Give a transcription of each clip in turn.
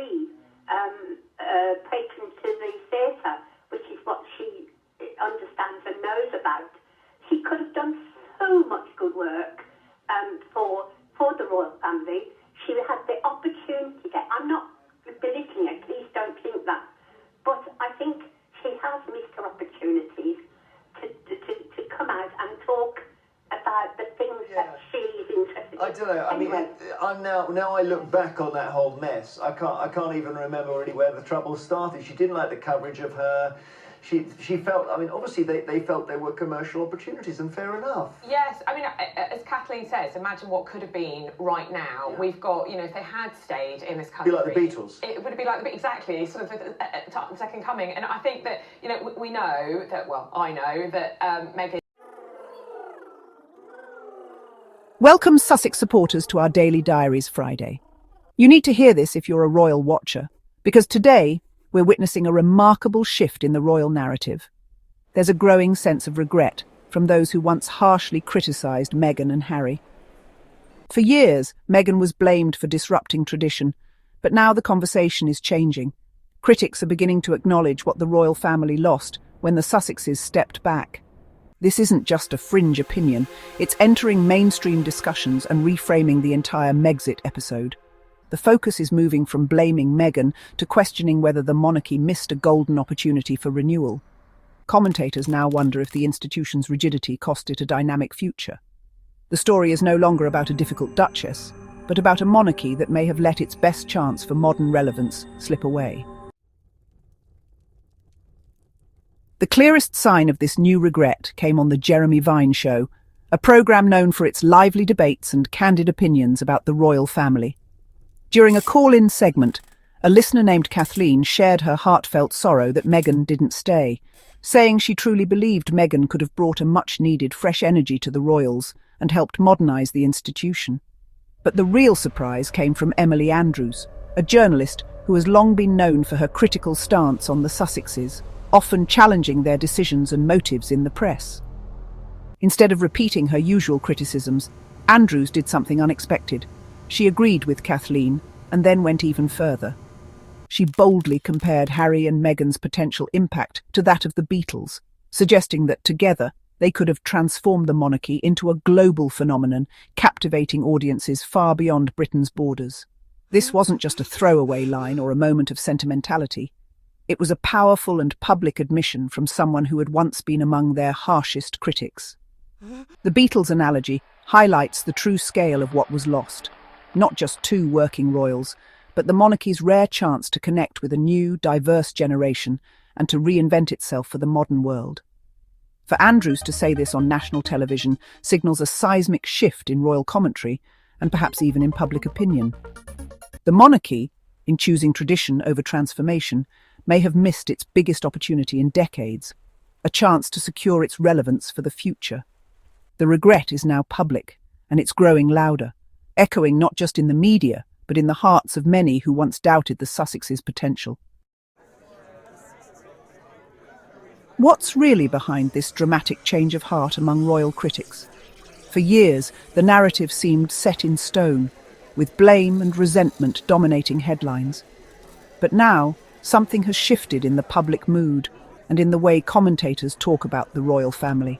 free patron to the theatre, which is what she understands and knows about. She could have done so much good work for the royal family. She had the opportunity there. I'm not belittling her, please don't think that. But I think she has missed her opportunities to come out and talk about the things that she's interested in. I don't know. Anyway. I mean, I'm now I look back on that whole mess. I can't even remember really where the trouble started. She didn't like the coverage of her. She felt, I mean, obviously they felt there were commercial opportunities, and fair enough. Yes, I mean, as Kathleen says, imagine what could have been right now. Yeah. We've got, you know, if they had stayed in this country... It'd be like the Beatles. It would be like the Beatles, exactly, sort of a second coming. And I think that, you know, we know that, well, I know that Meghan... Welcome, Sussex supporters, to our Daily Diaries Friday. You need to hear this if you're a royal watcher, because today we're witnessing a remarkable shift in the royal narrative. There's a growing sense of regret from those who once harshly criticised Meghan and Harry. For years, Meghan was blamed for disrupting tradition, but now the conversation is changing. Critics are beginning to acknowledge what the royal family lost when the Sussexes stepped back. This isn't just a fringe opinion, it's entering mainstream discussions and reframing the entire Megxit episode. The focus is moving from blaming Meghan to questioning whether the monarchy missed a golden opportunity for renewal. Commentators now wonder if the institution's rigidity cost it a dynamic future. The story is no longer about a difficult duchess, but about a monarchy that may have let its best chance for modern relevance slip away. The clearest sign of this new regret came on the Jeremy Vine Show, a programme known for its lively debates and candid opinions about the royal family. During a call-in segment, a listener named Kathleen shared her heartfelt sorrow that Meghan didn't stay, saying she truly believed Meghan could have brought a much-needed fresh energy to the royals and helped modernise the institution. But the real surprise came from Emily Andrews, a journalist who has long been known for her critical stance on the Sussexes, often challenging their decisions and motives in the press. Instead of repeating her usual criticisms, Andrews did something unexpected. She agreed with Kathleen and then went even further. She boldly compared Harry and Meghan's potential impact to that of the Beatles, suggesting that together they could have transformed the monarchy into a global phenomenon, captivating audiences far beyond Britain's borders. This wasn't just a throwaway line or a moment of sentimentality. It was a powerful and public admission from someone who had once been among their harshest critics. The Beatles analogy highlights the true scale of what was lost. Not just two working royals, but the monarchy's rare chance to connect with a new, diverse generation and to reinvent itself for the modern world. For Andrews to say this on national television signals a seismic shift in royal commentary and perhaps even in public opinion. The monarchy, in choosing tradition over transformation, may have missed its biggest opportunity in decades, a chance to secure its relevance for the future. The regret is now public, and it's growing louder, echoing not just in the media, but in the hearts of many who once doubted the Sussexes' potential. What's really behind this dramatic change of heart among royal critics? For years, the narrative seemed set in stone, with blame and resentment dominating headlines. But now, something has shifted in the public mood and in the way commentators talk about the royal family.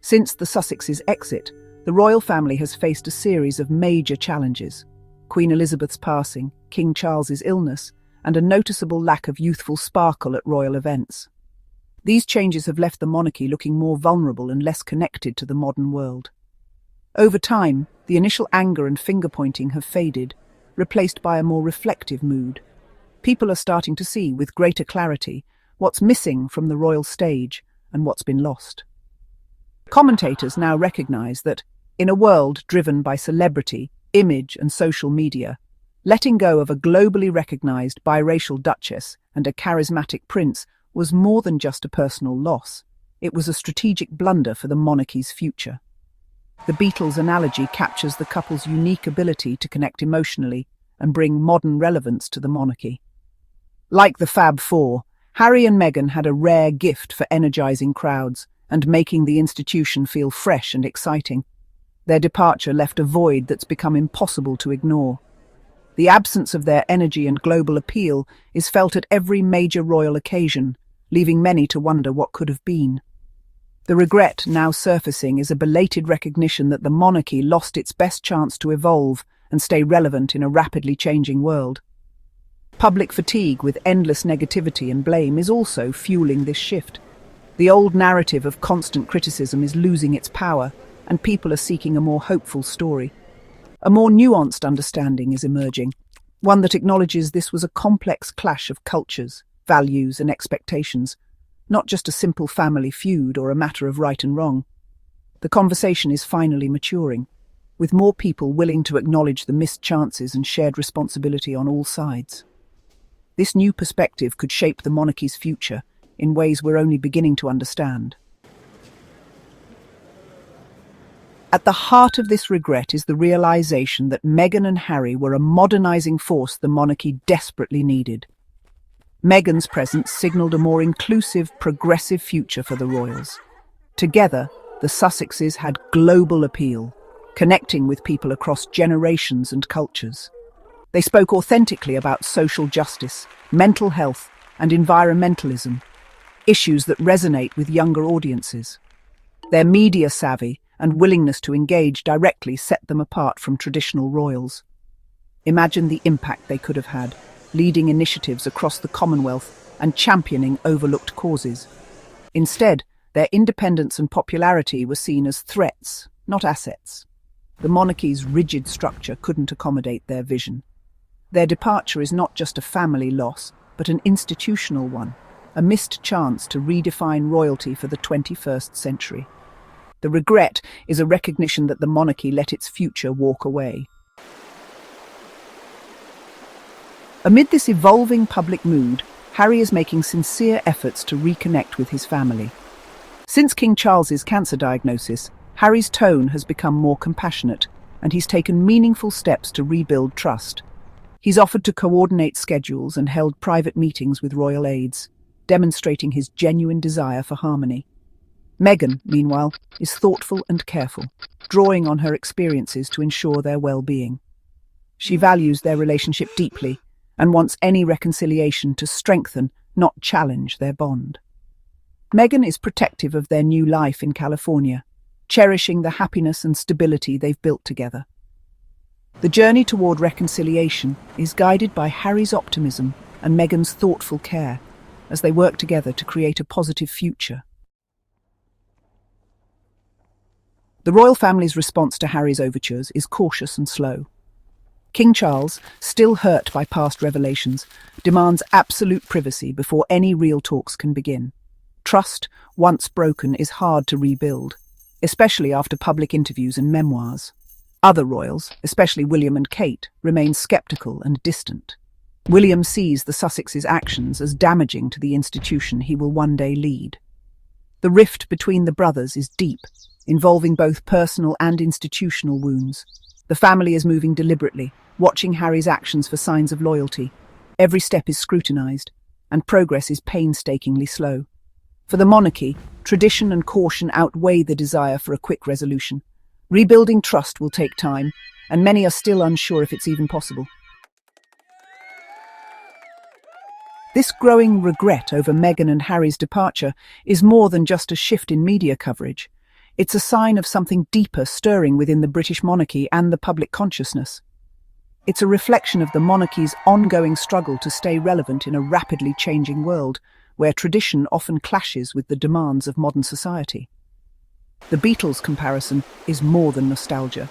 Since the Sussexes' exit, the royal family has faced a series of major challenges: Queen Elizabeth's passing, King Charles's illness, and a noticeable lack of youthful sparkle at royal events. These changes have left the monarchy looking more vulnerable and less connected to the modern world. Over time, the initial anger and finger-pointing have faded, replaced by a more reflective mood. People are starting to see, with greater clarity, what's missing from the royal stage and what's been lost. Commentators now recognise that, in a world driven by celebrity, image and social media, letting go of a globally recognised biracial duchess and a charismatic prince was more than just a personal loss. It was a strategic blunder for the monarchy's future. The Beatles analogy captures the couple's unique ability to connect emotionally and bring modern relevance to the monarchy. Like the Fab Four, Harry and Meghan had a rare gift for energising crowds and making the institution feel fresh and exciting. Their departure left a void that's become impossible to ignore. The absence of their energy and global appeal is felt at every major royal occasion, leaving many to wonder what could have been. The regret now surfacing is a belated recognition that the monarchy lost its best chance to evolve and stay relevant in a rapidly changing world. Public fatigue with endless negativity and blame is also fueling this shift. The old narrative of constant criticism is losing its power, and people are seeking a more hopeful story. A more nuanced understanding is emerging, one that acknowledges this was a complex clash of cultures, values, and expectations, not just a simple family feud or a matter of right and wrong. The conversation is finally maturing, with more people willing to acknowledge the missed chances and shared responsibility on all sides. This new perspective could shape the monarchy's future in ways we're only beginning to understand. At the heart of this regret is the realization that Meghan and Harry were a modernising force the monarchy desperately needed. Meghan's presence signalled a more inclusive, progressive future for the royals. Together, the Sussexes had global appeal, connecting with people across generations and cultures. They spoke authentically about social justice, mental health, and environmentalism, issues that resonate with younger audiences. Their media savvy and willingness to engage directly set them apart from traditional royals. Imagine the impact they could have had, leading initiatives across the Commonwealth and championing overlooked causes. Instead, their independence and popularity were seen as threats, not assets. The monarchy's rigid structure couldn't accommodate their vision. Their departure is not just a family loss, but an institutional one, a missed chance to redefine royalty for the 21st century. The regret is a recognition that the monarchy let its future walk away. Amid this evolving public mood, Harry is making sincere efforts to reconnect with his family. Since King Charles's cancer diagnosis, Harry's tone has become more compassionate, and he's taken meaningful steps to rebuild trust. He's offered to coordinate schedules and held private meetings with royal aides, demonstrating his genuine desire for harmony. Meghan, meanwhile, is thoughtful and careful, drawing on her experiences to ensure their well-being. She values their relationship deeply and wants any reconciliation to strengthen, not challenge, their bond. Meghan is protective of their new life in California, cherishing the happiness and stability they've built together. The journey toward reconciliation is guided by Harry's optimism and Meghan's thoughtful care as they work together to create a positive future. The royal family's response to Harry's overtures is cautious and slow. King Charles, still hurt by past revelations, demands absolute privacy before any real talks can begin. Trust, once broken, is hard to rebuild, especially after public interviews and memoirs. Other royals, especially William and Kate, remain sceptical and distant. William sees the Sussexes' actions as damaging to the institution he will one day lead. The rift between the brothers is deep, involving both personal and institutional wounds. The family is moving deliberately, watching Harry's actions for signs of loyalty. Every step is scrutinised, and progress is painstakingly slow. For the monarchy, tradition and caution outweigh the desire for a quick resolution. Rebuilding trust will take time, and many are still unsure if it's even possible. This growing regret over Meghan and Harry's departure is more than just a shift in media coverage. It's a sign of something deeper stirring within the British monarchy and the public consciousness. It's a reflection of the monarchy's ongoing struggle to stay relevant in a rapidly changing world, where tradition often clashes with the demands of modern society. The Beatles comparison is more than nostalgia.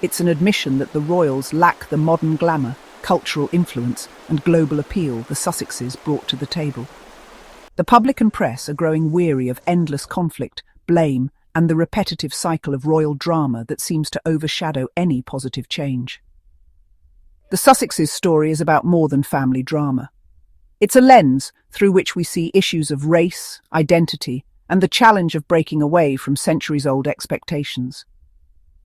It's an admission that the royals lack the modern glamour, cultural influence, and global appeal the Sussexes brought to the table. The public and press are growing weary of endless conflict, blame, and the repetitive cycle of royal drama that seems to overshadow any positive change. The Sussexes' story is about more than family drama. It's a lens through which we see issues of race, identity, and the challenge of breaking away from centuries-old expectations.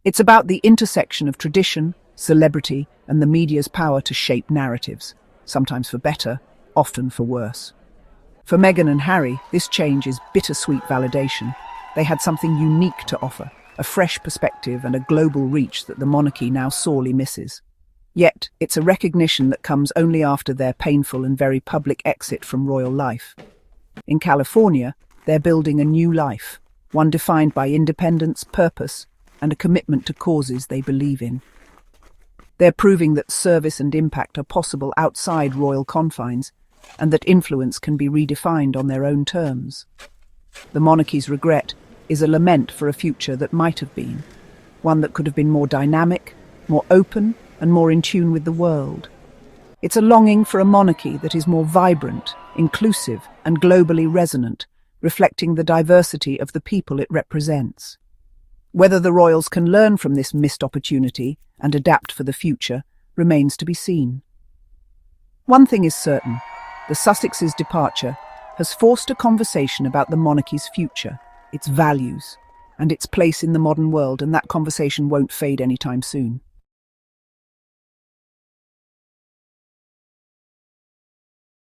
It's about the intersection of tradition, celebrity, and the media's power to shape narratives, sometimes for better, often for worse. For Meghan and Harry, this change is bittersweet validation. They had something unique to offer, a fresh perspective and a global reach that the monarchy now sorely misses. Yet, it's a recognition that comes only after their painful and very public exit from royal life. In California, they're building a new life, one defined by independence, purpose, and a commitment to causes they believe in. They're proving that service and impact are possible outside royal confines, and that influence can be redefined on their own terms. The monarchy's regret is a lament for a future that might have been, one that could have been more dynamic, more open, and more in tune with the world. It's a longing for a monarchy that is more vibrant, inclusive, and globally resonant, reflecting the diversity of the people it represents. Whether the royals can learn from this missed opportunity and adapt for the future remains to be seen. One thing is certain: the Sussexes' departure has forced a conversation about the monarchy's future, its values, and its place in the modern world, and that conversation won't fade anytime soon.